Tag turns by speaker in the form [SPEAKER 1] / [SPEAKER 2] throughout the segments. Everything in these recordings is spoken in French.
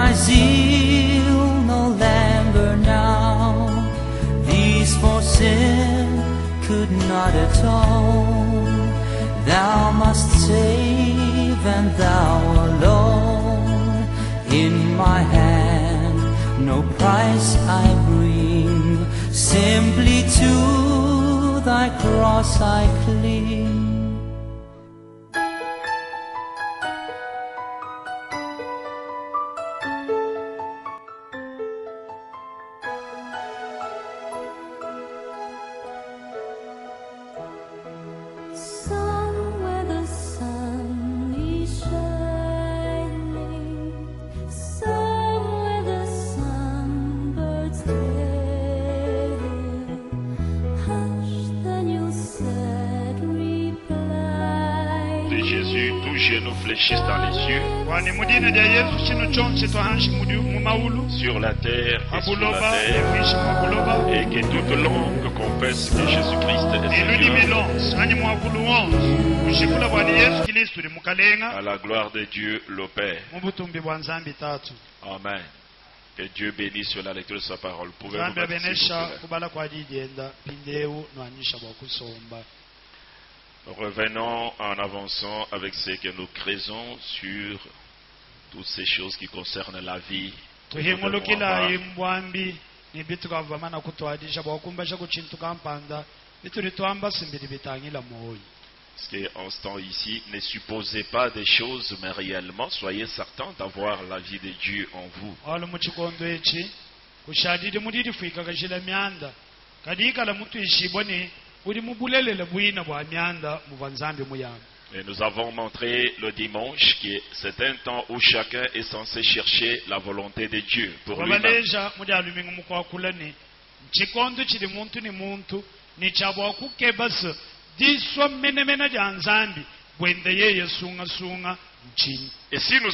[SPEAKER 1] my zeal no longer now. These for sin could not atone. Thou must save, and thou alone. In my hand no price I bring, simply to thy cross I cling.
[SPEAKER 2] Dans les cieux, sur la terre et sur la terre, et que toute langue confesse que Jésus-Christ est Seigneur, à la gloire de Dieu le Père. Amen. Que Dieu bénisse sur la lecture de sa parole. Pouvez-vous baptiser, s'il vous plaît? Revenons en avançant avec ce que nous creusons sur toutes ces choses qui concernent la vie. Parce qu'en ce temps ici, ne supposez pas des choses, mais réellement, soyez certains d'avoir la vie de Dieu en vous. Et nous avons montré le dimanche que c'est un temps où chacun est censé chercher la volonté de Dieu pour lui-même. Et si nous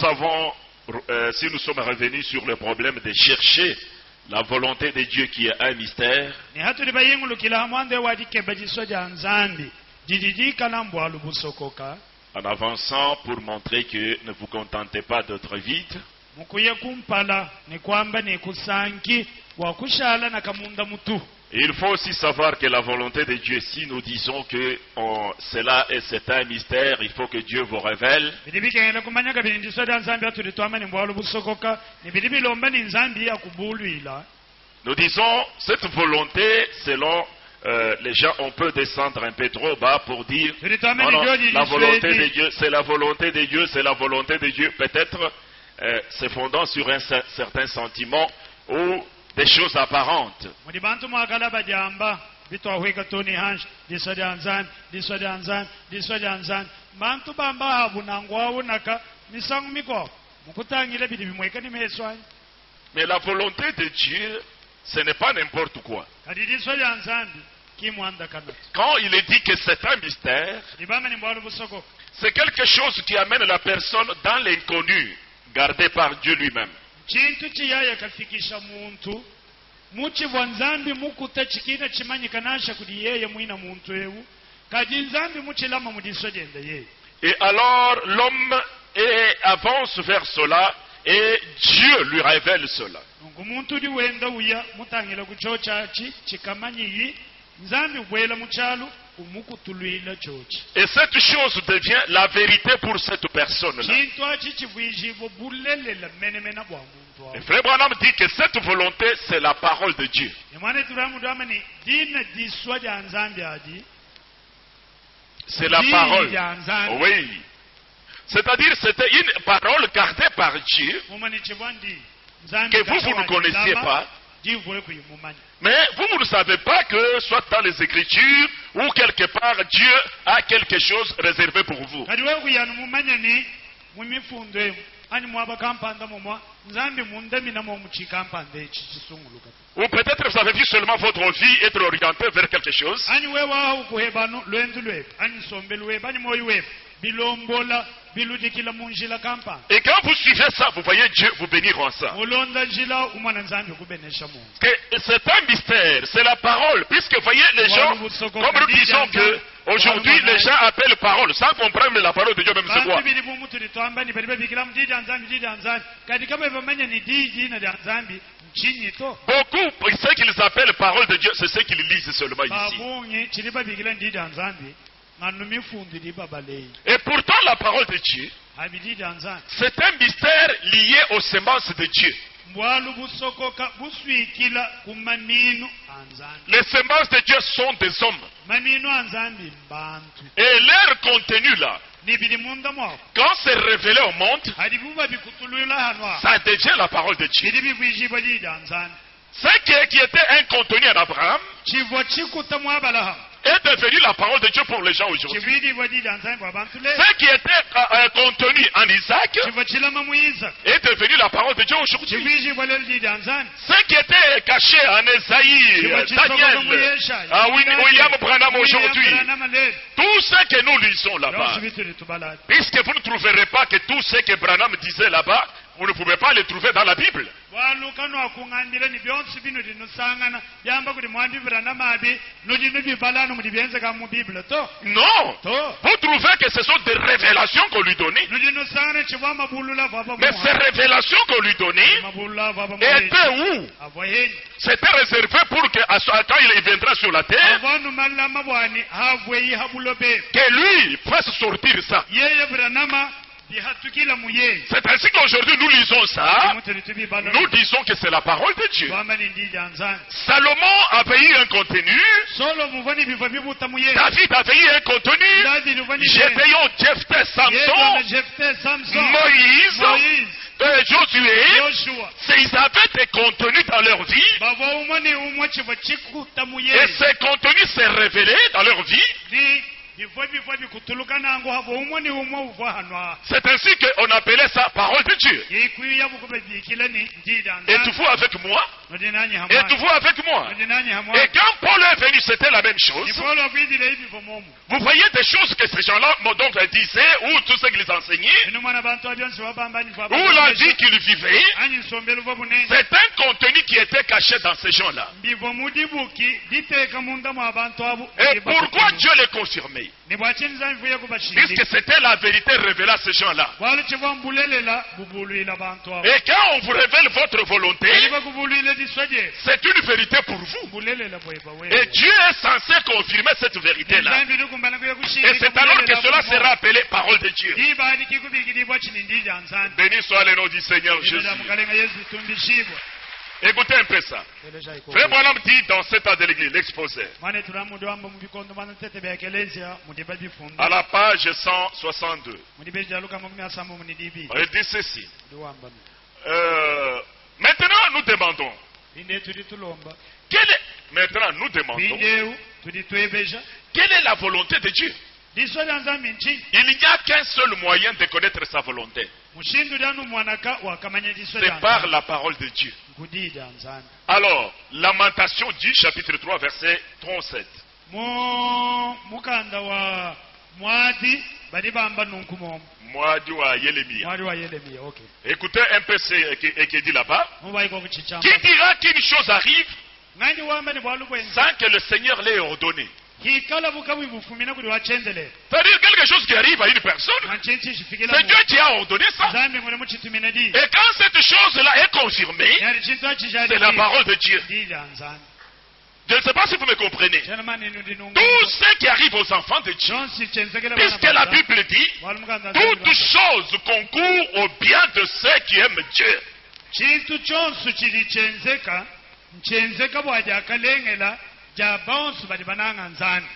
[SPEAKER 2] sommes revenus sur le problème de chercher la volonté de Dieu qui est un mystère, en avançant pour montrer que ne vous contentez pas d'être vide, il faut aussi savoir que la volonté de Dieu, si nous disons que cela c'est un mystère, il faut que Dieu vous révèle. Nous disons cette volonté, selon les gens, on peut descendre un peu trop bas pour dire non, la volonté de Dieu, c'est la volonté de Dieu, c'est la volonté de Dieu. Peut-être se fondant sur un certain sentiment ou des choses apparentes. Mais la volonté de Dieu, ce n'est pas n'importe quoi. Quand il est dit que c'est un mystère, c'est quelque chose qui amène la personne dans l'inconnu, gardé par Dieu lui-même. Et alors l'homme avance vers cela et Dieu lui révèle cela. Et cette chose devient la vérité pour cette personne-là. Et Frère Branham dit que cette volonté, c'est la parole de Dieu. C'est la parole. Oui. C'est-à-dire, c'était une parole gardée par Dieu que vous ne connaissiez pas. Mais vous ne savez pas que, soit dans les Écritures ou quelque part, Dieu a quelque chose réservé pour vous. Ou peut-être vous avez vu seulement votre vie être orientée vers quelque chose. Et quand vous suivez ça, vous voyez Dieu vous bénir en ça. C'est un mystère, c'est la parole. Puisque vous voyez les gens, comme nous disons que aujourd'hui les gens appellent parole, sans comprendre la parole de Dieu même c'est quoi. Beaucoup, ce qu'ils appellent parole de Dieu, c'est ce qu'ils lisent seulement ici. Et pourtant la parole de Dieu, c'est un mystère lié aux semences de Dieu. Les semences de Dieu sont des hommes. Et leur contenu là, quand c'est révélé au monde, ça devient la parole de Dieu. Ce qui était un contenu en Abraham est devenu la parole de Dieu pour les gens aujourd'hui. Ce qui était contenu en Isaac est devenu la parole de Dieu aujourd'hui. Ce qui était caché en Esaïe, Daniel, William Branham aujourd'hui, tout ce que nous lisons là-bas, puisque vous ne trouverez pas que tout ce que Branham disait là-bas, vous ne pouvez pas le trouver dans la Bible. Non. Vous trouvez que ce sont des révélations qu'on lui donnait. Mais ces révélations qu'on lui donnait étaient où? C'était réservé pour que quand il viendra sur la terre, que lui fasse sortir ça. C'est ainsi qu'aujourd'hui nous lisons ça. Nous disons que c'est la parole de Dieu. Salomon avait eu un contenu. David avait eu un contenu. Gédéon, Jephthé, Samson, Moïse, Josué. Ils avaient des contenus dans leur vie. Et ces contenus s'est révélé dans leur vie. C'est ainsi qu'on appelait ça parole de Dieu. Êtes-vous avec moi? Êtes-vous avec moi? Et quand Paul est venu, c'était la même chose. Vous voyez des choses que ces gens-là donc disaient, ou tout ce qu'ils enseignaient, ou la vie qu'ils vivaient. C'est un contenu qui était caché dans ces gens-là. Et pourquoi Dieu les confirmait? Puisque c'était la vérité révélée à ces gens-là. Et quand on vous révèle votre volonté, c'est une vérité pour vous. Et Dieu est censé confirmer cette vérité-là. Et c'est alors que cela sera appelé parole de Dieu. Béni soit le nom du Seigneur Jésus. Écoutez un peu ça. Frère Branham dit dans cet tas de l'église, l'exposé, à la page 162, il dit ceci. Maintenant nous demandons, quelle est la volonté de Dieu? Il n'y a qu'un seul moyen de connaître sa volonté. C'est par la parole de Dieu. Alors, Lamentation 10, chapitre 3, verset 37. Moadi wa Yelemia. Écoutez un peu ce qui est dit là-bas. Qui dira qu'une chose arrive sans que le Seigneur l'ait ordonné? C'est-à-dire quelque chose qui arrive à une personne, c'est Dieu qui a ordonné ça. Et quand cette chose-là est confirmée, c'est la parole de Dieu. Je ne sais pas si vous me comprenez. Tout ce qui arrive aux enfants de Dieu, puisque la Bible dit, toute chose concourt au bien de ceux qui aiment Dieu.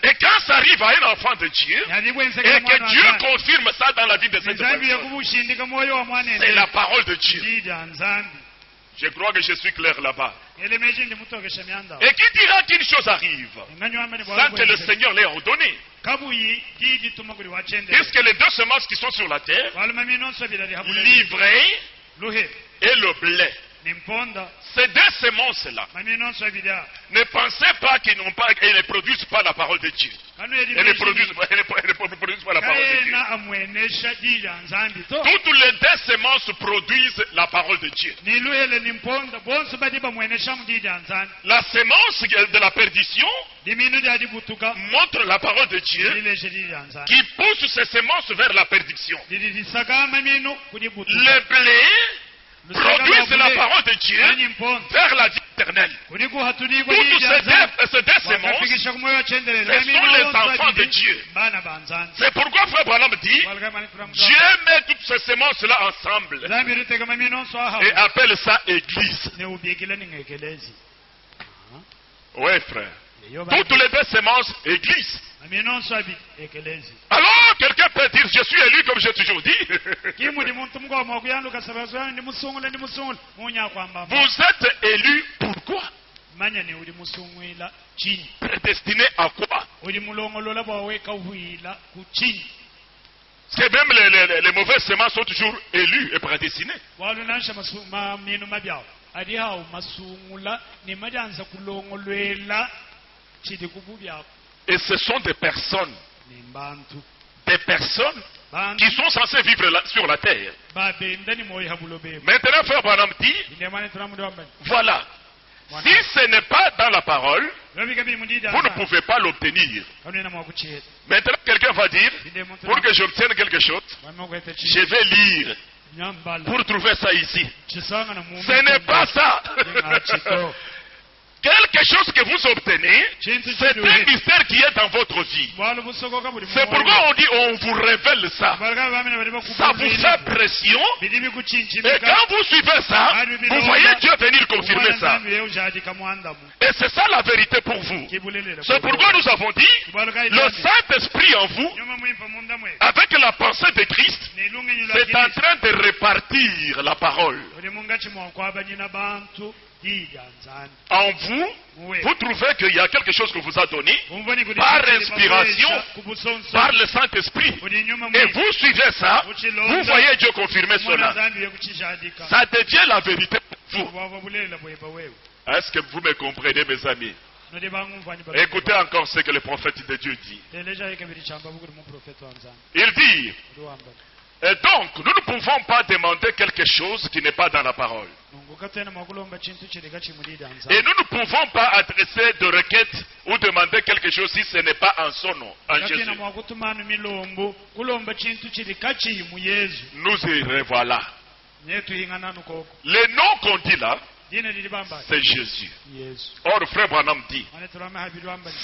[SPEAKER 2] Et quand ça arrive à un enfant de Dieu, et que Dieu confirme ça dans la vie de cette personne, c'est la parole de Dieu. Je crois que je suis clair là-bas. Et qui dira qu'une chose arrive sans que le Seigneur l'ait ordonné? Puisque les deux semences qui sont sur la terre, l'ivraie et le blé, Ces deux semences-là, ne pensez pas qu'ils ne produisent pas la parole de Dieu. Elles ne produisent pas la parole de Dieu. Toutes les deux semences produisent la parole de Dieu. La semence de la perdition montre la parole de Dieu qui pousse ces semences vers la perdition. Les blés produisent la parole de Dieu vers la vie éternelle. Toutes ces deux semences, ce sont les enfants de Dieu. C'est pourquoi Frère Branham dit, Dieu met toutes ces semences-là ensemble et appelle ça Église. Oui, frère. Toutes les deux semences, Église. Alors, quelqu'un peut dire, je suis élu comme j'ai toujours dit. Vous êtes élu pourquoi? Prédestiné à quoi? Parce que même les mauvaises semences sont toujours élus et prédestinés. Et ce sont des personnes qui sont censées vivre sur la terre. Maintenant, Frère Branham dit, voilà, si ce n'est pas dans la parole, vous ne pouvez pas l'obtenir. Maintenant, quelqu'un va dire, pour que j'obtienne quelque chose, je vais lire pour trouver ça ici. Ce n'est pas ça. Quelque chose que vous obtenez, c'est un mystère qui est dans votre vie. C'est pourquoi on dit on vous révèle ça. Ça vous fait pression. Et quand vous suivez ça, vous voyez Dieu venir confirmer ça. Et c'est ça la vérité pour vous. C'est pourquoi nous avons dit, le Saint-Esprit en vous, avec la pensée de Christ, c'est en train de répartir la parole. En vous, vous trouvez qu'il y a quelque chose que vous a donné par inspiration, par le Saint-Esprit. Et vous suivez ça, vous voyez Dieu confirmer cela. Ça devient la vérité pour vous. Est-ce que vous me comprenez, mes amis? Écoutez encore ce que le prophète de Dieu dit. Il dit, et donc, nous ne pouvons pas demander quelque chose qui n'est pas dans la parole. Et nous ne pouvons pas adresser de requêtes ou demander quelque chose si ce n'est pas en son nom, en Jésus. Nous y revoilà. Le nom qu'on dit là, c'est Jésus. Or, Frère Branham dit,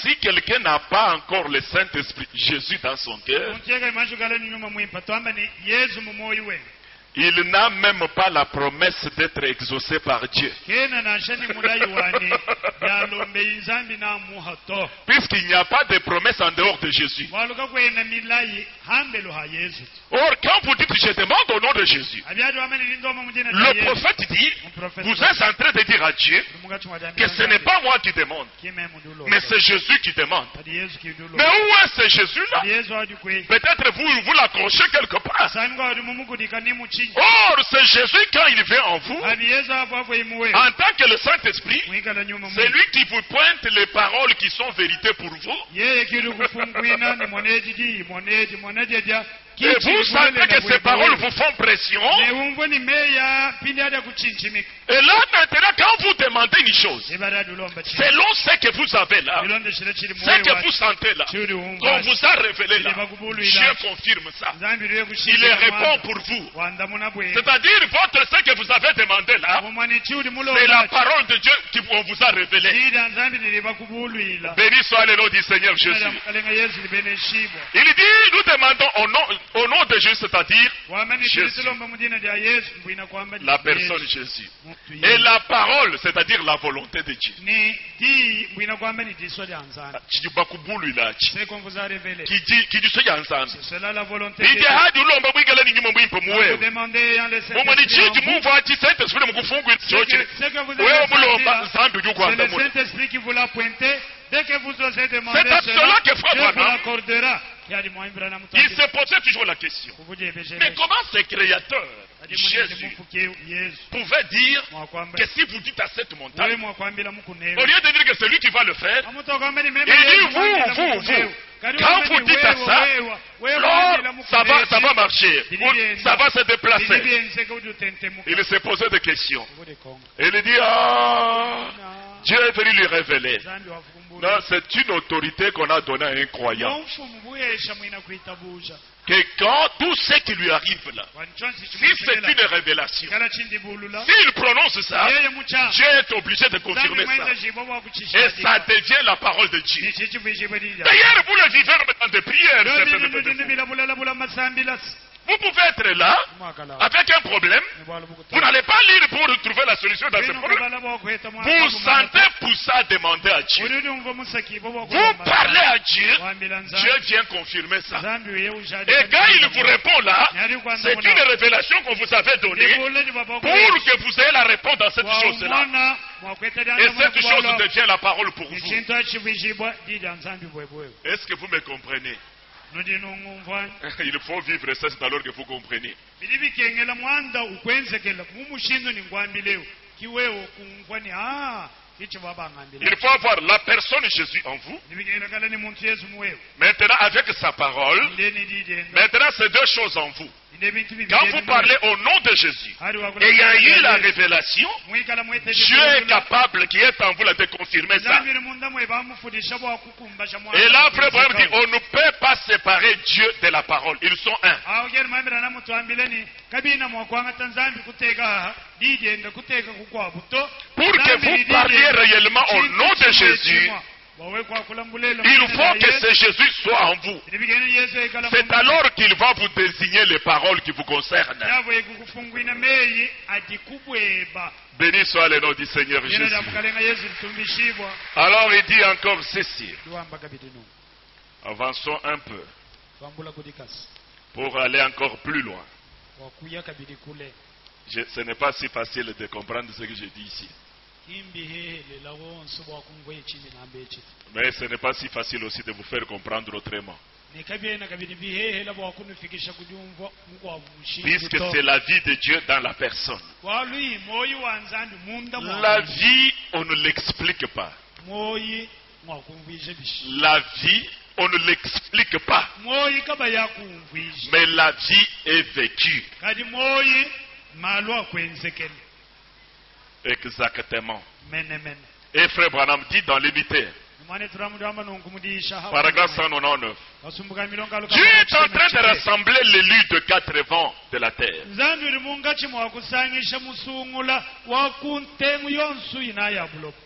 [SPEAKER 2] si quelqu'un n'a pas encore le Saint-Esprit, Jésus dans son cœur, il n'a même pas la promesse d'être exaucé par Dieu. Puisqu'il n'y a pas de promesse en dehors de Jésus. Or, quand vous dites je demande au nom de Jésus, le prophète dit, vous êtes en train de dire à Dieu que ce n'est pas moi qui demande, mais c'est Jésus qui demande. Mais où est ce Jésus-là? Peut-être vous l'accrochez quelque part. Or, c'est Jésus quand il vient en vous, en tant que le Saint-Esprit, c'est lui qui vous pointe les paroles qui sont vérité pour vous. Et vous sentez que ces paroles vous font pression. Et là maintenant, quand vous demandez une chose, selon ce que vous avez là, ce que vous sentez là, qu'on vous a révélé là, Dieu confirme ça. Il répond pour vous. C'est-à-dire, ce que vous avez demandé là, c'est la parole de Dieu qu'on vous a révélée. Béni soit le nom du Seigneur Jésus. Il dit, nous demandons au nom de Jésus, c'est-à-dire Jésus, la personne Jésus. Et la parole, c'est-à-dire la volonté de Dieu.
[SPEAKER 3] C'est le Saint-Esprit qui vous l'a pointé. Dès que vous osez demander
[SPEAKER 2] c'est à cela que
[SPEAKER 3] Dieu vous l'accordera.
[SPEAKER 2] Il se posait toujours la question. Mais comment ce Créateur Jésus pouvait dire que si vous dites à cette montagne, au lieu de dire que c'est lui qui va le faire, il dit vous, quand vous dites à ça, alors ça va marcher, ça va se déplacer. Il s'est posé des questions. Et il dit, Dieu est venu lui révéler. Non, c'est une autorité qu'on a donnée à un croyant. Que quand tout ce qui lui arrive là, si c'est une révélation, s'il prononce ça, Dieu est obligé de confirmer ça. Et ça devient la parole de Dieu. D'ailleurs, vous le vivez dans des prières. Vous pouvez être là, avec un problème, vous n'allez pas lire pour trouver la solution dans ce problème. Vous sentez pousser à demander à Dieu. Vous parlez à Dieu, Dieu vient confirmer ça. Et quand il vous répond là, c'est une révélation qu'on vous avait donnée pour que vous ayez la réponse dans cette chose-là. Et cette chose devient la parole pour vous. Est-ce que vous me comprenez? Il faut vivre ça, c'est alors que vous comprenez. Il faut avoir la personne Jésus en vous. Maintenant, avec sa parole, maintenant, c'est deux choses en vous. Quand vous parlez au nom de Jésus, et il y a eu la révélation, Dieu est capable, qui est en vous, de confirmer ça. Et là, frère Abraham dit, on ne peut pas séparer Dieu de la parole. Ils sont un. Pour que vous parliez réellement au nom de Jésus, il faut que ce Jésus soit en vous. C'est alors qu'il va vous désigner les paroles qui vous concernent. Béni soit le nom du Seigneur Jésus. Alors il dit encore ceci. Avançons un peu pour aller encore plus loin. Ce n'est pas si facile de comprendre ce que je dis ici. Mais ce n'est pas si facile aussi de vous faire comprendre autrement. Puisque c'est la vie de Dieu dans la personne. La vie, on ne l'explique pas. La vie, on ne l'explique pas. Mais la vie est vécue. Exactement. Et Frère Branham dit dans l'Éviter, paragraphe 199, Dieu est en train de rassembler l'élu de 4 vents de la terre.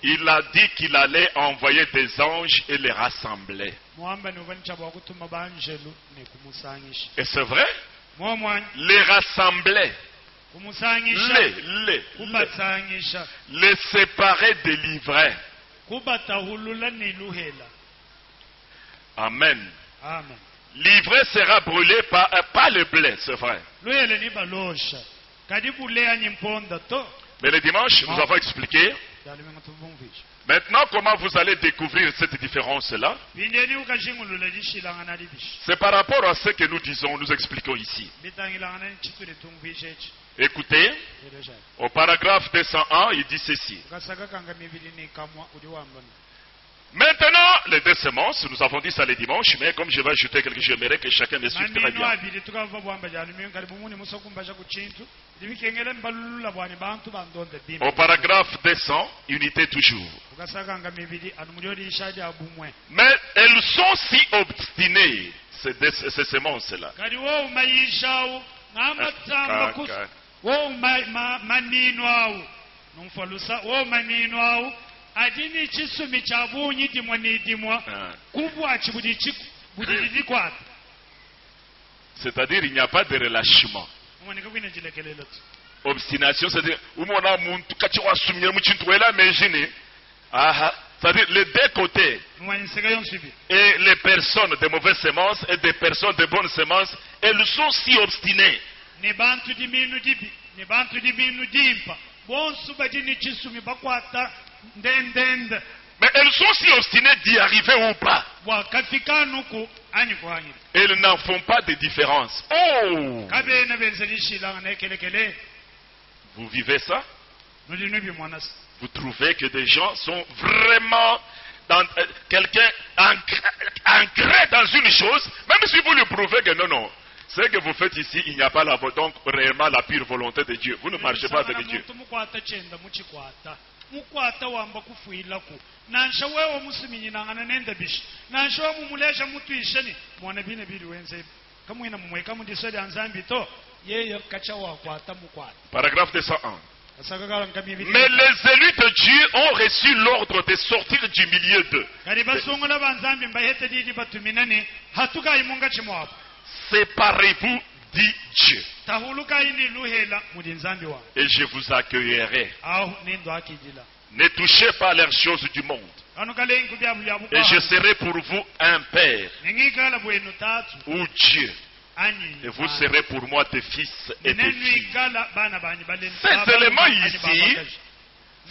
[SPEAKER 2] Il a dit qu'il allait envoyer des anges et les rassembler. Et c'est vrai, les rassembler. Les séparer des livrets. Amen. L'ivraie sera brûlé par le blé, c'est vrai. Mais le dimanche, nous avons expliqué. Maintenant, comment vous allez découvrir cette différence-là? C'est par rapport à ce que nous disons, nous expliquons ici. Écoutez, au paragraphe 201, il dit ceci. Maintenant, les deux semences, nous avons dit ça les dimanches, mais comme je vais ajouter quelque chose, j'aimerais que chacun me suive très bien. Au paragraphe 200, unité toujours. Mais elles sont si obstinées, ces semences-là. C'est-à-dire il n'y a pas de relâchement. Obstination, c'est-à-dire c'est-à-dire les deux côtés. Et les personnes de mauvaises semences et des personnes de bonnes semences, elles sont si obstinées. Mais elles sont si obstinées d'y arriver ou pas. Elles n'en font pas de différence. Oh! Vous vivez ça? Vous trouvez que des gens sont vraiment dans quelqu'un ancré dans une chose, même si vous lui prouvez que non, ce que vous faites ici, il n'y a pas donc réellement la pure volonté de Dieu. Vous ne marchez pas avec Dieu.
[SPEAKER 3] mukwata wamba kufuilako nansha wewe musiminyi nangana nenda bishi nansha wa mumulesha mutu isheni mwana bine bili wenze kamwina mumweka mundisodi anzambi to yeye kacha wa kwata mukwata.
[SPEAKER 2] Paragraphe 201. Mais les élus de Dieu ont reçu l'ordre de sortir du milieu d'eux. Séparez-vous, dit Dieu. Et je vous accueillerai. Ne touchez pas les choses du monde. Et je serai pour vous un père ou Dieu. Et vous serez pour moi des fils et des filles.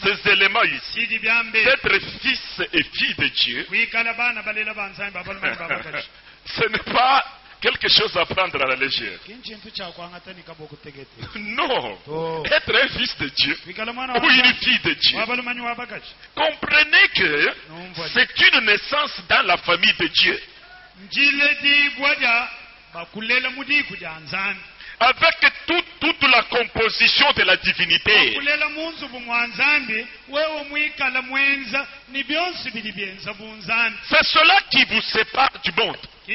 [SPEAKER 2] Ces éléments ici, d'être fils et filles de Dieu, ce n'est pas quelque chose à prendre à la légère. Non. Être un fils de Dieu ou une fille de Dieu, comprenez que c'est une naissance dans la famille de Dieu. Avec toute la composition de la divinité. C'est cela qui vous sépare du monde. Ce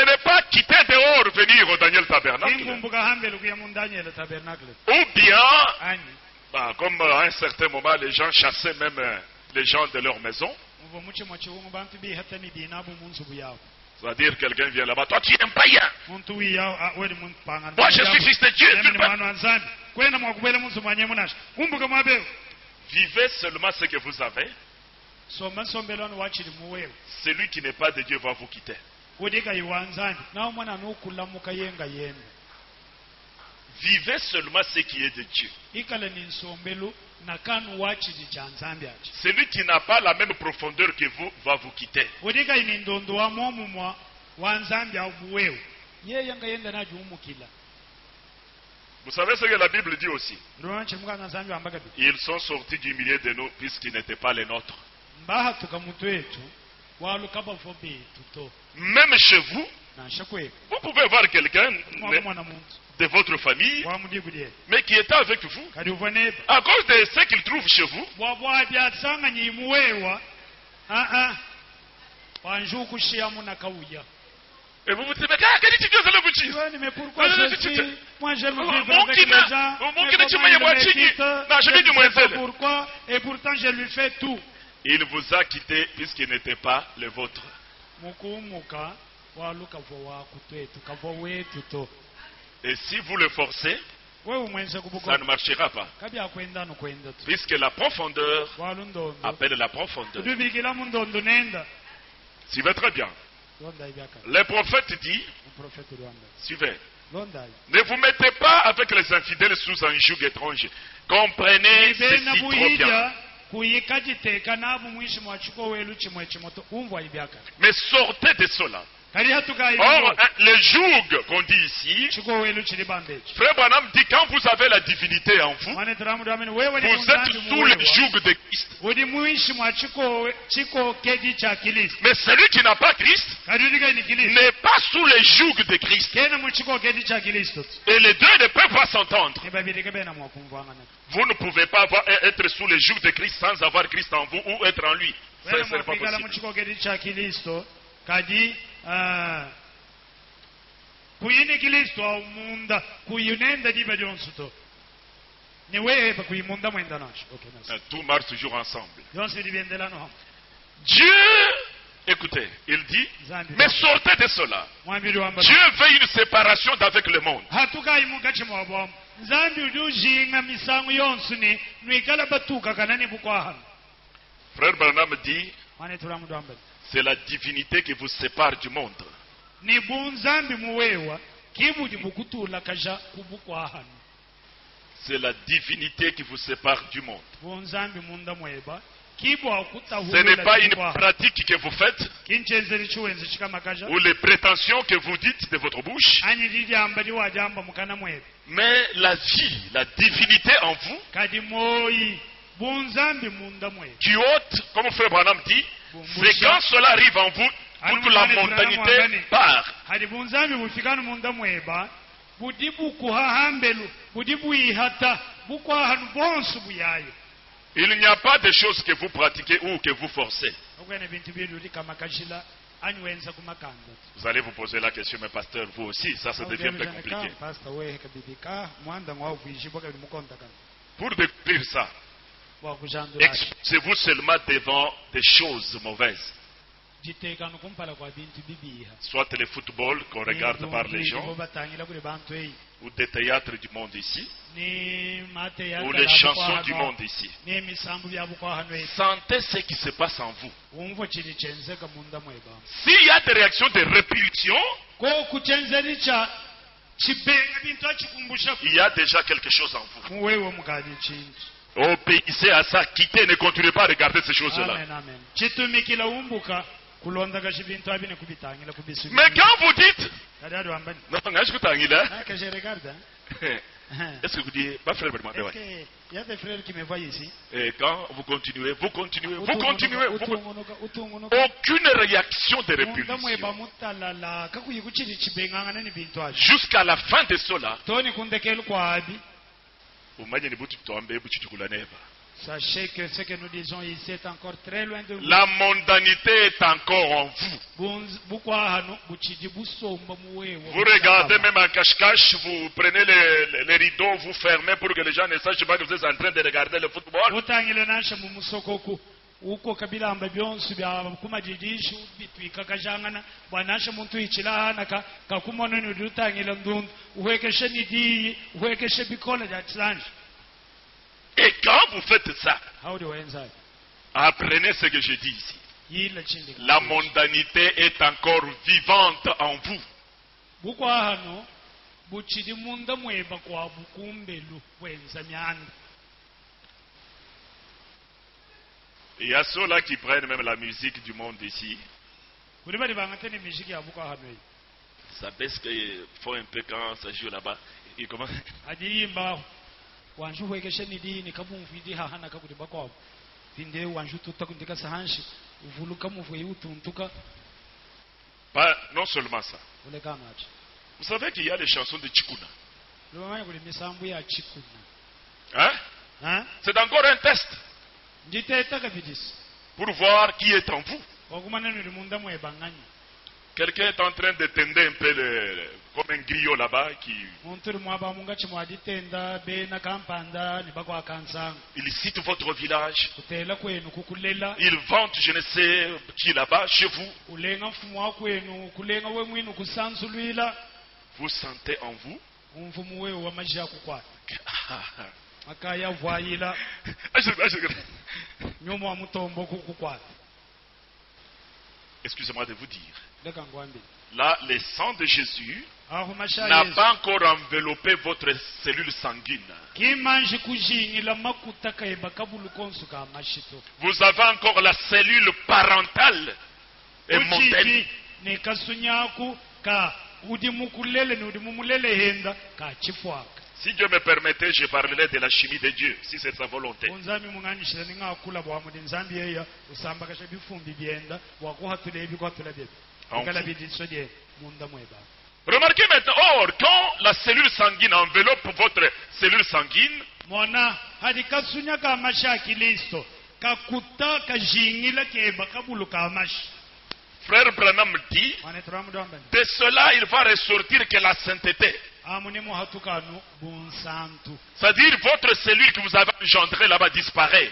[SPEAKER 2] n'est pas quitter dehors venir au Daniel Tabernacle. Ou bien, comme à un certain moment, les gens chassaient même les gens de leur maison. C'est-à-dire quelqu'un vient là-bas, toi tu es un païen. Moi je suis fils de Dieu. Vivez seulement ce que vous avez. Celui qui n'est pas de Dieu va vous quitter. Vivez seulement ce qui est de Dieu. Celui qui n'a pas la même profondeur que vous va vous quitter. Vous savez ce que la Bible dit aussi? Ils sont sortis du milieu de nous puisqu'ils n'étaient pas les nôtres. Même chez vous, vous pouvez voir quelqu'un de votre famille, mais qui est avec vous, à cause de ce qu'il trouve chez vous. Et vous vous dites, mais pourquoi
[SPEAKER 3] et pourtant je lui fais tout.
[SPEAKER 2] Il vous a quitté puisqu'il n'était pas le vôtre. Et si vous le forcez, ça ne marchera pas. Puisque la profondeur appelle la profondeur. Suivez très bien. Le prophète dit, suivez, ne vous mettez pas avec les infidèles sous un joug étranger. Comprenez ceci trop bien. Mais sortez de cela. Or, le joug qu'on dit ici, Frère Branham dit quand vous avez la divinité en vous, vous êtes sous le joug de Christ. Mais celui qui n'a pas Christ n'est pas sous le joug de Christ. Et les deux ne peuvent pas s'entendre. Vous ne pouvez pas être sous le joug de Christ sans avoir Christ en vous ou être en lui. Ce n'est pas possible. Tout marche toujours ensemble. Dieu, écoutez, il dit, mais sortez de cela. Dieu veut une séparation d'avec le monde. Frère Branham dit, c'est la divinité qui vous sépare du monde. C'est la divinité qui vous sépare du monde. Ce n'est pas une pratique que vous faites ou les prétentions que vous dites de votre bouche, mais la vie, la divinité en vous, qui ôte, comme Frère Branham dit, c'est quand cela arrive en vous, toute la mondanité part. Il n'y a pas de choses que vous pratiquez ou que vous forcez. Vous allez vous poser la question, mais pasteur, vous aussi, ça devient très compliqué. Pour découvrir ça, excusez-vous seulement devant des choses mauvaises. Soit le football qu'on regarde par les gens, ou des théâtres du monde ici, ou les chansons du monde ici. Sentez ce qui se passe en vous. S'il y a des réactions de répulsion, il y a déjà quelque chose en vous. Obéissez à ça, quittez, ne continuez pas à regarder ces choses-là. Mais quand vous dites, est-ce que vous dites, ma frère,
[SPEAKER 3] il y a des frères qui me voient ici.
[SPEAKER 2] Et quand vous continuez, aucune réaction de répulsion. Jusqu'à la fin de cela,
[SPEAKER 3] sachez que ce que nous disons ici est encore très loin de vous.
[SPEAKER 2] La mondanité est encore en vous. Vous regardez même en cache-cache, vous prenez les rideaux, vous fermez pour que les gens ne sachent pas que vous êtes en train de regarder le football.
[SPEAKER 3] Uko kabilamba byonse bya kumajijishu bitwika kajangana bwanasha muntu ichilana kakumona ni dutangila ndundu uhekeshe nidi uhekeshe bikola ya challenge.
[SPEAKER 2] Et quand vous faites ça, apprenez ce que je dis ici. La mondanité est encore vivante en vous. Il y a ceux-là qui prennent même la musique du monde ici. Ça baisse qu'il faut un peu quand ça joue là-bas. Il commence.
[SPEAKER 3] Wanju wekeshe nidi ni kabumvidi hahana kakuri bakwa pinde wanju tutakundika sahanshi uvuluka muvwe utuntuka.
[SPEAKER 2] Pas non seulement ça. Vous savez qu'il y a des chansons de Chikuna. Hein? C'est encore un test. Pour voir qui est en vous. Quelqu'un est en train de tendre un peu comme un griot là-bas qui... Il cite votre village. Il vante je ne sais qui là-bas, chez vous. Vous sentez en vous? Excusez-moi de vous dire. Là, le sang de Jésus n'a pas encore enveloppé votre cellule sanguine. Vous avez encore la cellule parentale et mondaine. Si Dieu me permettait, je parlerai de la chimie de Dieu, si c'est sa volonté. Remarquez maintenant, or, quand la cellule sanguine enveloppe votre cellule sanguine, Frère Branham dit, de cela il va ressortir que la sainteté. C'est-à-dire votre cellule que vous avez engendrée là-bas disparaît.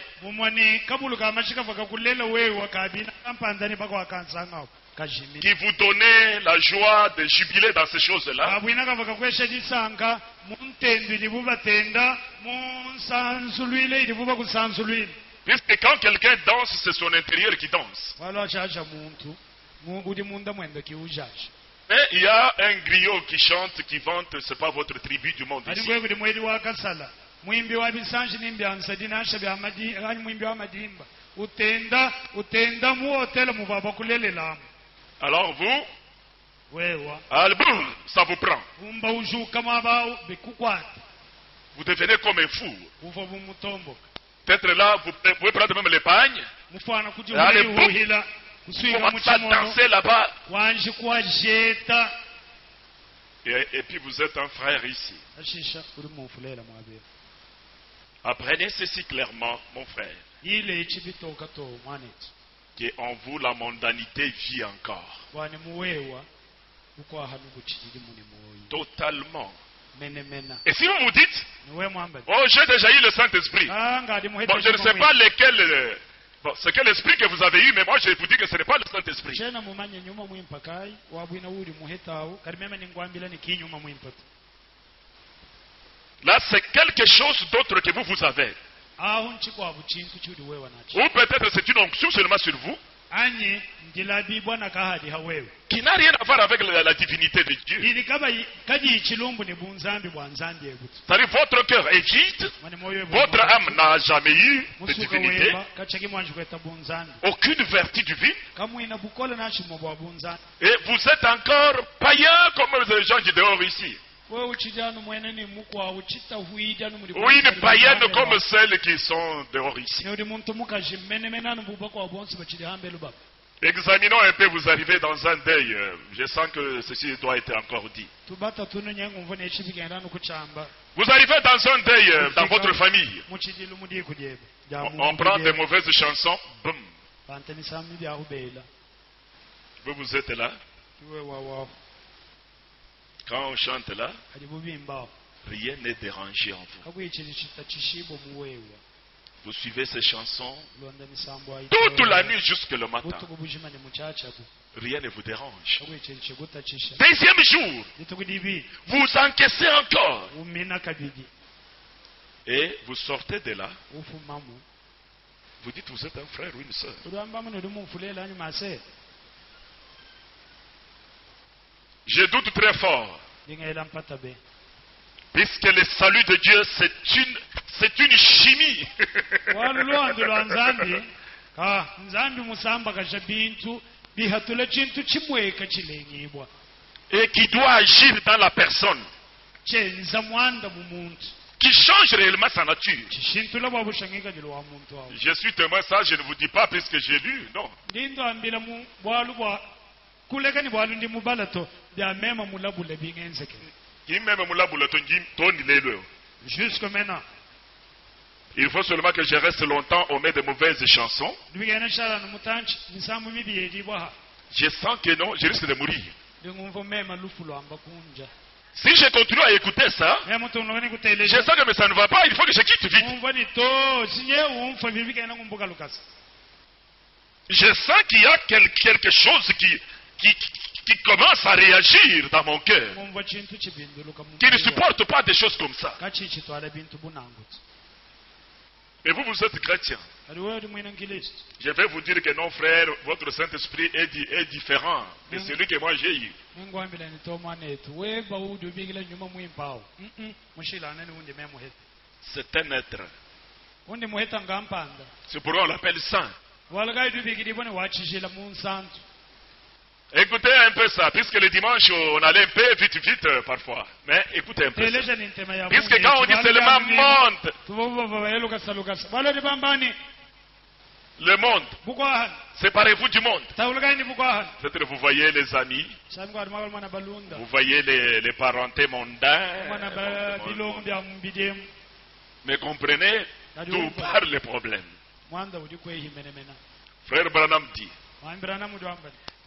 [SPEAKER 2] Qui vous donnait la joie de jubiler dans ces choses-là. Puisque quand quelqu'un danse, c'est son intérieur qui danse. Mais il y a un griot qui chante, qui vante, ce n'est pas votre tribu du monde ici.
[SPEAKER 3] mwimbi wa bisanji nimbyansa dinasha bya madi ani mwimbi wa madimba utenda mu hotel mu baba kulelela.
[SPEAKER 2] Alors vous,
[SPEAKER 3] wewa
[SPEAKER 2] ça vous prend.
[SPEAKER 3] umba ujuka mabao bikukwata.
[SPEAKER 2] Vous devenez comme un fou.
[SPEAKER 3] uva bumutombo.
[SPEAKER 2] Peut-être là, vous pouvez prendre même l'épargne.
[SPEAKER 3] mufana kuji
[SPEAKER 2] Allez,
[SPEAKER 3] uhila kusuika mu
[SPEAKER 2] commencez à danser là-bas.
[SPEAKER 3] wanji kwa jeta.
[SPEAKER 2] Et puis vous êtes un frère ici.
[SPEAKER 3] ashisha uri mu fulela mwabe.
[SPEAKER 2] Apprenez ceci clairement, mon frère.
[SPEAKER 3] ile ichibitoka to mwanet.
[SPEAKER 2] Que en vous la mondanité vit encore.
[SPEAKER 3] wani muwewa ukwa hanu kuchidi muni moyo.
[SPEAKER 2] Totalement.
[SPEAKER 3] Menemena.
[SPEAKER 2] Et si vous vous dites,
[SPEAKER 3] niwe mwamba.
[SPEAKER 2] oh j'ai déjà eu le Saint-Esprit.
[SPEAKER 3] Bon,
[SPEAKER 2] Je ne sais pas lesquels. Bon, c'est quel esprit que vous avez eu, mais moi je vous dis que ce n'est pas le Saint-Esprit.
[SPEAKER 3] Jena mumanye nyuma mwimpakai wabwina uri muhetao karimema ningwambila nikinyuma mwimpata.
[SPEAKER 2] Là c'est quelque chose d'autre que vous avez.
[SPEAKER 3] Aho nchikwa buchintu chudi wewe nacho.
[SPEAKER 2] Ou peut-être c'est une onction seulement sur vous.
[SPEAKER 3] Anye ndilabi bwana kahadi hawewe.
[SPEAKER 2] Qui n'a rien à voir avec la divinité de Dieu.
[SPEAKER 3] Ili kaba kaji ichilumbu ni bunzambi bwanzambi ebuti.
[SPEAKER 2] C'est-à-dire votre cœur est vide. Votre âme n'a jamais eu de divinité. Aucune vertu divine. Et vous êtes encore païen comme les gens qui dehors ici. Ou une païenne comme celles qui sont dehors ici. Examinons un peu, vous arrivez dans un deuil. Je sens que ceci doit être encore dit. Vous arrivez dans un deuil dans votre famille. On prend des mauvaises chansons. Boum. Vous êtes là. Quand on chante là, rien n'est dérangé en vous. Vous suivez ces chansons toute la nuit jusqu'à le matin. Rien ne vous dérange. Deuxième jour, vous encaissez encore. Et vous sortez de là. Vous dites vous êtes un frère ou une sœur. Je doute très fort. Puisque le salut de Dieu, c'est une chimie. Et qui doit agir dans la personne. Qui change réellement sa nature. Je suis témoin, ça je ne vous dis pas puisque j'ai lu, non.
[SPEAKER 3] Jusque maintenant.
[SPEAKER 2] Il faut seulement que je reste longtemps au milieu de mauvaises chansons. Je sens que non, je risque de mourir. Si je continue à écouter ça, je sens que ça ne va pas, il faut que je quitte vite. Je sens qu'il y a quelque chose qui commence à réagir dans mon cœur, qui ne supporte pas des choses comme ça. Et vous êtes chrétien. Je vais vous dire que non, frère, votre Saint-Esprit est différent de celui que moi j'ai eu. C'est un être. C'est pourquoi on l'appelle saint. Écoutez un peu ça, puisque le dimanche on allait un peu vite parfois. Mais écoutez un peu ça. Puisque quand on dit seulement monde, le monde, séparez-vous du monde. Peut-être vous voyez les amis, vous voyez les parentés mondains. Mais comprenez d'où parlent les problèmes. Frère Branham dit,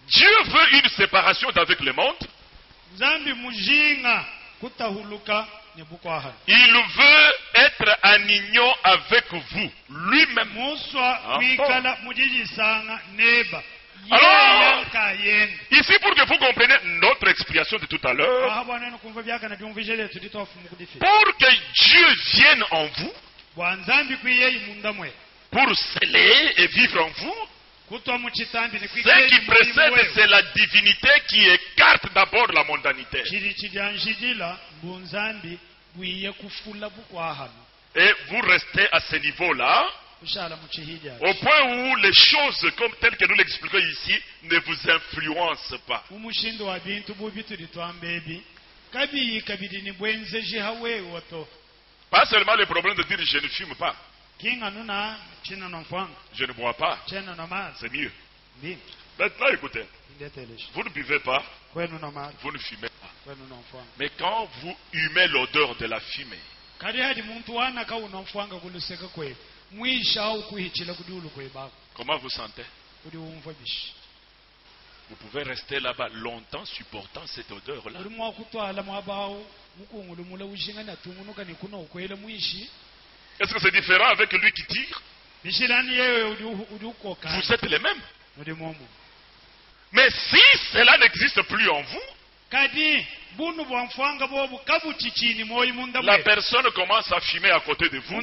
[SPEAKER 2] Dieu veut une séparation d'avec le monde. Il veut être en union avec vous, lui-même. Alors, ici pour que vous compreniez notre explication de tout à l'heure, pour que Dieu vienne en vous, pour sceller et vivre en vous, ce qui précède, c'est la divinité qui écarte d'abord la mondanité. Et vous restez à ce niveau-là, au point où les choses comme telles que nous l'expliquons ici ne vous influencent pas. Pas seulement le problème de dire je ne fume pas, je ne bois pas, c'est mieux. Maintenant écoutez, vous ne buvez pas, vous ne fumez pas. Mais quand vous humez l'odeur de la fumée, comment vous sentez? Vous pouvez rester là-bas longtemps supportant cette odeur-là. Est-ce que c'est différent avec lui qui tire? Vous êtes les mêmes. Mais si cela n'existe plus en vous, la personne commence à fumer à côté de vous.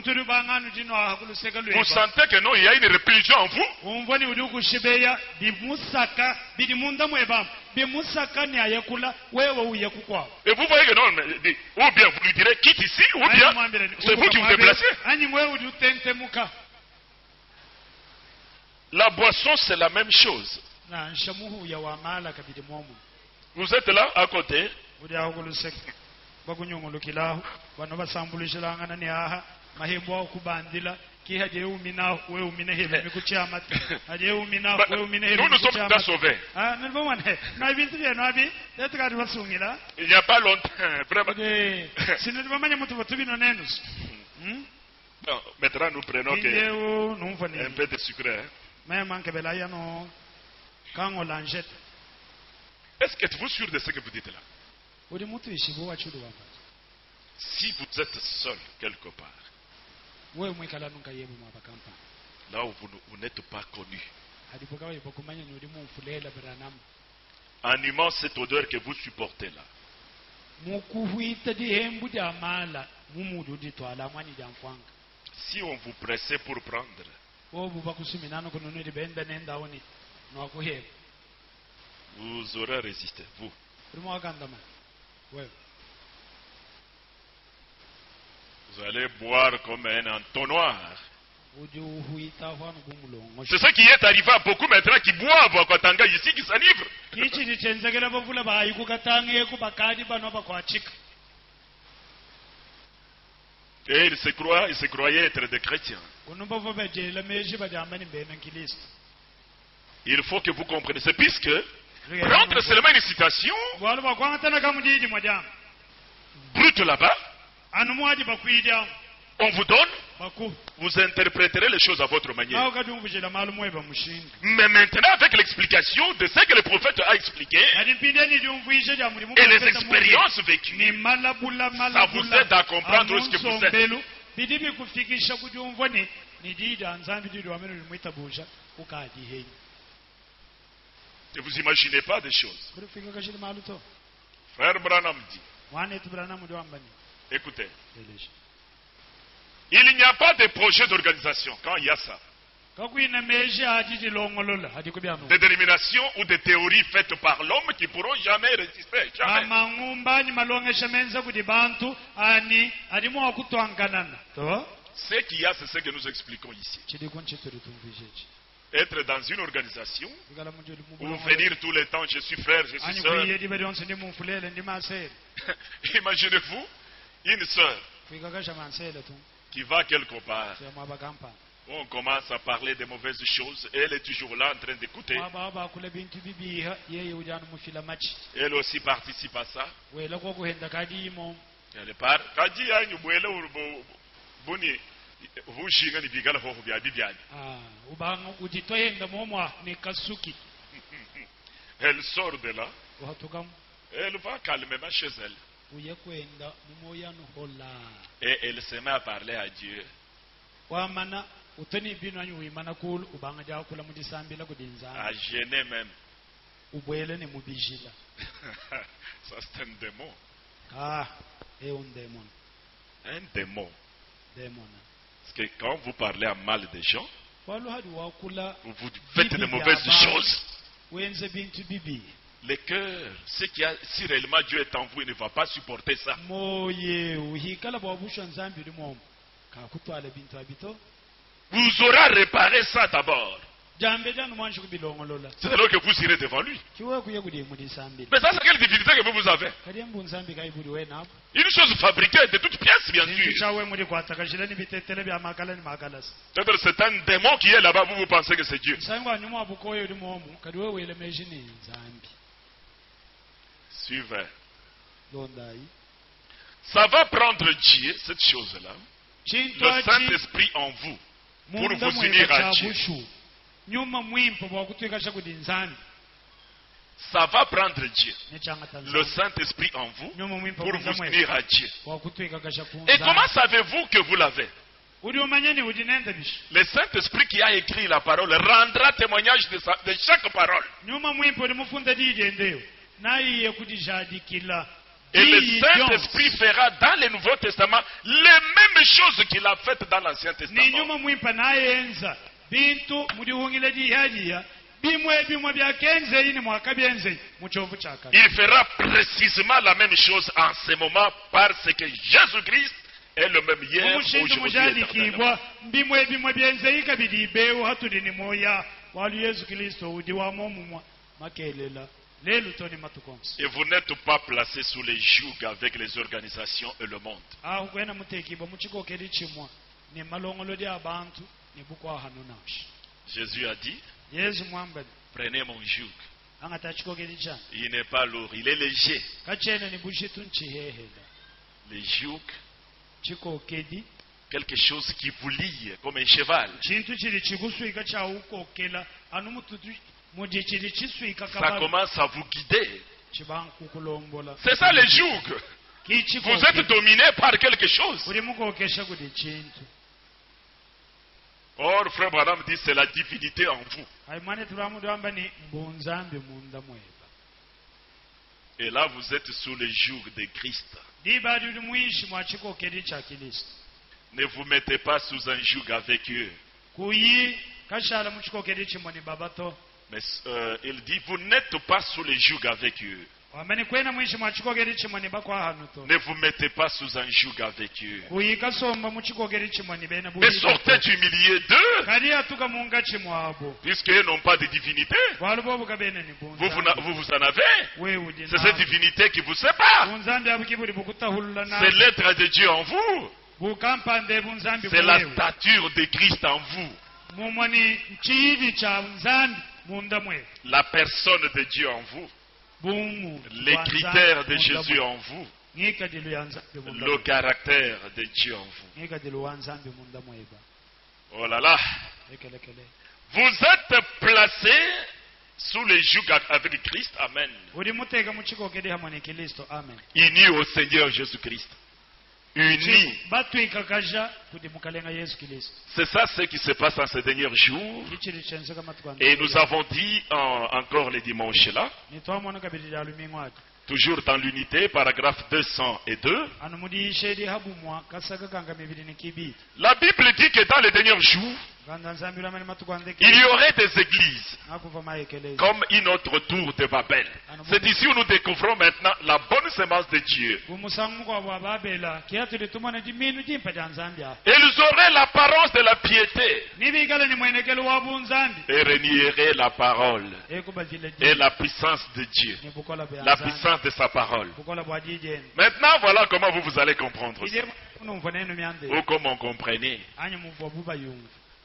[SPEAKER 2] Vous sentez que non, il y a une répulsion en vous. Et vous voyez que non, ou bien vous lui direz quitte ici, ou bien c'est vous qui vous déplacez. La boisson, c'est la même chose. Vous êtes là à côté. Nous nous sommes déjà sauvés. Il n'y a pas longtemps, vraiment. Bon, maintenant nous prenons un peu de sucre. Est-ce que êtes-vous sûr de ce que vous dites là? Si vous êtes seul quelque part, là où vous n'êtes pas connu, en humant cette odeur que vous supportez là, si on vous pressait pour prendre, vous aurez résisté, vous. Vous allez boire comme un entonnoir. C'est ce qui est arrivé à beaucoup maintenant qui boivent à Katanga ici, qui s'enivrent. Et ils se croyaient être des chrétiens. Il faut que vous compreniez. C'est puisque prendre seulement une citation brute là-bas, on vous donne, vous interpréterez les choses à votre manière. Mais maintenant, avec l'explication de ce que le prophète a expliqué et les expériences vécues, ça vous aide à comprendre ce que vous êtes. Et vous imaginez pas des choses. Frère Branham dit, écoutez, il n'y a pas de projet d'organisation quand il y a ça. Des dénominations ou des théories faites par l'homme qui ne pourront jamais résister. Jamais. Ce qu'il y a, c'est ce que nous expliquons ici. Être dans une organisation ou venir tout le temps, je suis frère, je suis soeur. Imaginez-vous une soeur qui va quelque part. On commence à parler de mauvaises choses. Elle est toujours là en train d'écouter. Elle aussi participe à ça. Elle part. Elle sort de là. Elle va calmement chez elle. Et elle se met à parler à Dieu. À gêner même. Ça c'est un démon. Un démon. Parce que quand vous parlez à mal des gens, vous faites de mauvaises choses. Le cœur, ce qui a, si réellement Dieu est en vous, il ne va pas supporter ça. vous aura réparé ça d'abord. C'est alors que vous irez devant lui. Mais ça, c'est quelle divinité que vous avez? Une chose fabriquée de toutes pièces, bien sûr. Peut-être c'est un démon qui est là-bas, vous pensez que c'est Dieu. Suivez. Ça va prendre Dieu, cette chose-là, le Saint-Esprit en vous, pour vous unir à Dieu. Ça va prendre Dieu, le Saint-Esprit en vous, pour vous unir à Dieu. Et comment savez-vous que vous l'avez? Le Saint-Esprit qui a écrit la parole rendra témoignage de chaque parole. Et le Saint-Esprit fera dans le Nouveau Testament les mêmes choses qu'il a faites dans l'Ancien Testament. Il fera précisément la même chose en ce moment parce que Jésus-Christ est le même hier, aujourd'hui et vous n'êtes pas placé sous les jougs avec les organisations et le monde. Jésus a dit, prenez mon joug. Il n'est pas lourd, il est léger. Le joug, quelque chose qui vous lie comme un cheval. Ça commence à vous guider. C'est ça le joug. Vous êtes dominé par quelque chose. Or, frère Branham dit c'est la divinité en vous. Et là, vous êtes sous le joug de Christ. Ne vous mettez pas sous un joug avec eux. Mais il dit, vous n'êtes pas sous le joug avec eux. Ne vous mettez pas sous un joug avec eux. Mais sortez du milieu d'eux. Puisqu'ils n'ont pas de divinité. Vous en avez. C'est cette divinité qui vous sépare. C'est l'être de Dieu en vous. C'est la stature de Christ en vous. La personne de Dieu en vous. Les critères de Jésus en vous. Le caractère de Dieu en vous. Oh là là. Vous êtes placés sous les jougs avec Christ. Amen. Unis au Seigneur Jésus-Christ. Unis. C'est ça ce qui se passe en ces derniers jours. Et nous avons dit encore les dimanches là, toujours dans l'unité, paragraphe 202. La Bible dit que dans les derniers jours, il y aurait des églises comme une autre tour de Babel. C'est ici où nous découvrons maintenant la bonne semence de Dieu. Ils auraient l'apparence de la piété et renieraient la parole et la puissance de Dieu, la puissance de sa parole. Maintenant, voilà comment vous allez comprendre ça. Ou comment comprenez.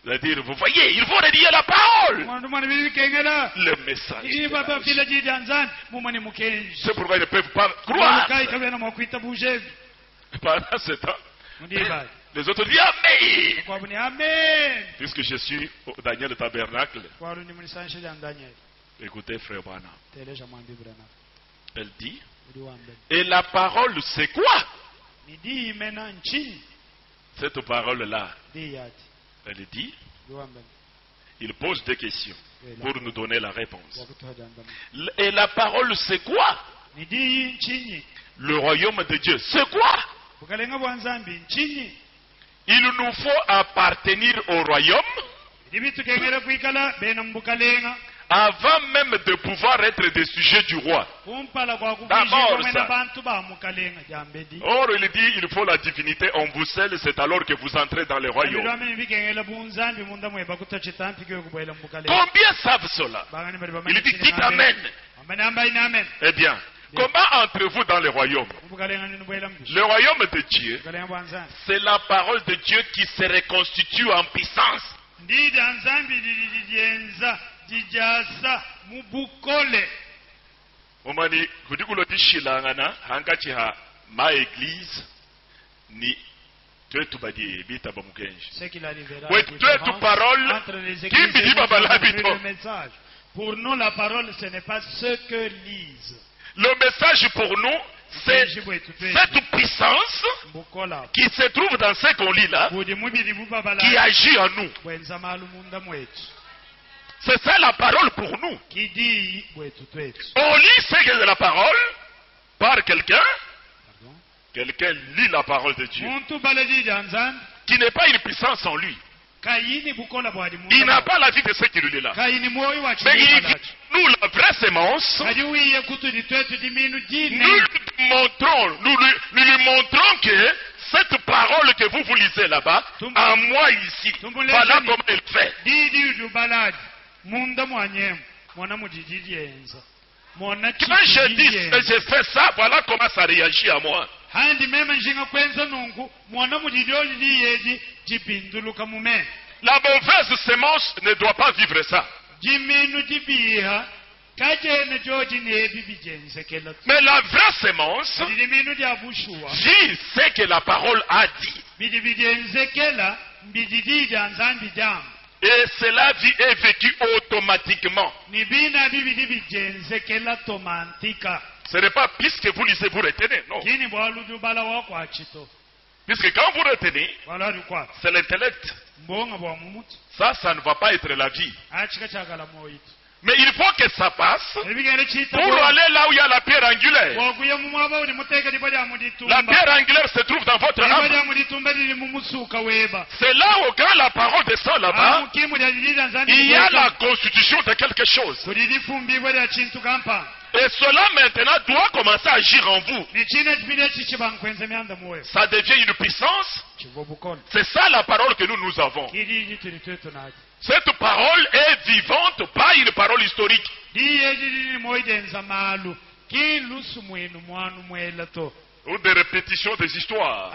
[SPEAKER 2] C'est-à-dire, vous voyez, il faut renier la parole. Le message. C'est pourquoi ils ne peuvent pas croire. Pendant ce temps, les autres disent Amen. Puisque je suis Daniel le tabernacle. Écoutez, frère Branham. Elle dit, et la parole c'est quoi? Cette parole-là, elle dit, il pose des questions pour nous donner la réponse. Et la parole c'est quoi? Le royaume de Dieu c'est quoi? Il nous faut appartenir au royaume avant même de pouvoir être des sujets du roi. D'abord ça. Or il dit, il faut la divinité en vous seul, c'est alors que vous entrez dans le royaume. Combien savent cela? Il dit, dites Amen. Eh bien, comment entrez-vous dans le royaume? Le royaume de Dieu, c'est la parole de Dieu qui se reconstitue en puissance. Omani kudikulo tishilangana hangachi ha ma église ni twetu badi bita bamukenji. Twetu parole kimbi babalabito.
[SPEAKER 3] Pour nous, la parole, ce n'est pas ce que lisent.
[SPEAKER 2] Le message pour nous, c'est cette puissance qui se trouve dans ce qu'on lit là, qui agit en nous. C'est ça la parole pour nous. On lit ce que c'est la parole par quelqu'un. Quelqu'un lit la parole de Dieu, qui n'est pas une puissance en lui. Il n'a pas la vie de ceux qui le lisent là. Mais il nous, la vraie sémence, nous lui montrons que cette parole que vous lisez là-bas, en moi ici, voilà comment elle fait. Quand je dis que je fais ça, voilà comment ça réagit à moi. La mauvaise sémence ne doit pas vivre ça. Mais la vraie sémence vit ce que la parole a dit. Et cela est vécu automatiquement. Ce n'est pas puisque vous lisez, vous retenez, non. Puisque quand vous retenez, c'est l'intellect. Ça ne va pas être la vie. Mais il faut que ça passe pour aller là où il y a la pierre angulaire. La pierre angulaire se trouve dans votre âme. C'est là où quand la parole descend là-bas, il y a la constitution de quelque chose. Et cela maintenant doit commencer à agir en vous. Ça devient une puissance. C'est ça la parole que nous avons. Cette parole est vivante, pas une parole historique. Ou des répétitions des histoires.